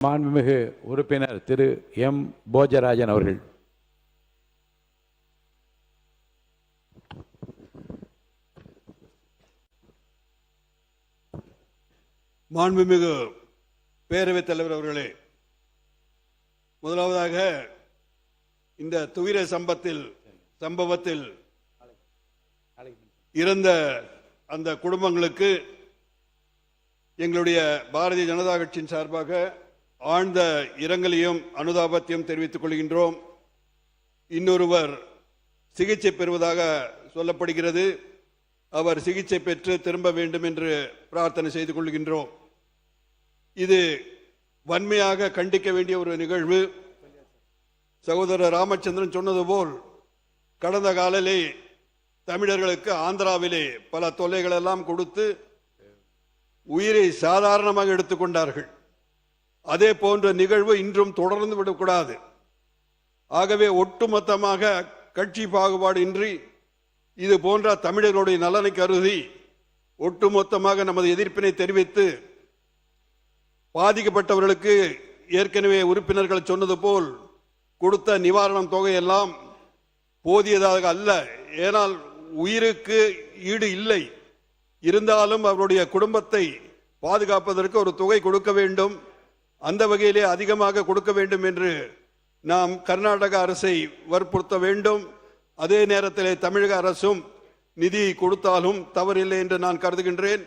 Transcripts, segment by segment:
மாண்புமிகு உறுப்பினர் திரு எம் போஜராஜன் அவர்கள். மாண்புமிகு பேரவைத் தலைவர் அவர்களே, முதலாவதாக இந்த துயர சம்பவத்தில் இறந்த அந்த குடும்பங்களுக்கு எங்களுடைய பாரதிய ஜனதா கட்சியின் சார்பாக ஆழ்ந்த இரங்கலையும் அனுதாபத்தையும் தெரிவித்துக் கொள்கின்றோம். இன்னொருவர் சிகிச்சை பெறுவதாக சொல்லப்படுகிறது. அவர் சிகிச்சை பெற்று திரும்ப வேண்டும் என்று பிரார்த்தனை செய்து கொள்கின்றோம். இது வன்மையாக கண்டிக்க வேண்டிய ஒரு நிகழ்வு. சகோதரர் ராமச்சந்திரன் சொன்னது போல் கடந்த காலிலே தமிழர்களுக்கு ஆந்திராவிலே பல தொல்லைகள் எல்லாம் கொடுத்து உயிரை சாதாரணமாக எடுத்துக்கொண்டார்கள். அதே போன்ற நிகழ்வு இன்றும் தொடர்ந்து விடக்கூடாது. ஆகவே ஒட்டுமொத்தமாக கட்சி பாகுபாடு இன்றி இது போன்ற தமிழர்களுடைய நலனை கருதி ஒட்டுமொத்தமாக நமது எதிர்ப்பினை தெரிவித்து பாதிக்கப்பட்டவர்களுக்கு ஏற்கனவே உறுப்பினர்கள் சொன்னது போல் கொடுத்த நிவாரணம் தொகையெல்லாம் போதியதாக அல்ல. ஏனால் உயிருக்கு ஈடு இல்லை. இருந்தாலும் அவருடைய குடும்பத்தை பாதுகாப்பதற்கு ஒரு தொகை கொடுக்க வேண்டும். அந்த வகையிலே அதிகமாக கொடுக்க வேண்டும் என்று நாம் கர்நாடக அரசை வற்புறுத்த வேண்டும். அதே நேரத்தில் தமிழக அரசும் நிதி கொடுத்தாலும் தவறில்லை என்று நான் கருதுகின்றேன்.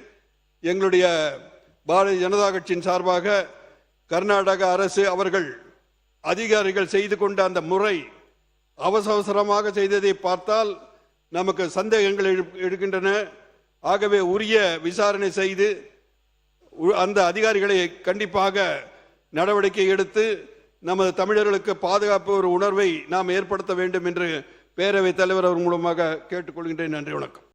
எங்களுடைய பாரதிய ஜனதா கட்சியின் சார்பாக கர்நாடக அரசு அவர்கள் அதிகாரிகள் செய்து கொண்ட அந்த முறை அவசரமாக செய்ததை பார்த்தால் நமக்கு சந்தேகங்கள் எழுகின்றன. ஆகவே உரிய விசாரணை செய்து அந்த அதிகாரிகளை கண்டிப்பாக நடவடிக்கை எடுத்து நமது தமிழர்களுக்கு பாதுகாப்பு ஒரு உணர்வை நாம் ஏற்படுத்த வேண்டும் என்று பேரவைத் தலைவர் அவர் மூலமாக கேட்டுக்கொள்கின்றேன். நன்றி, வணக்கம்.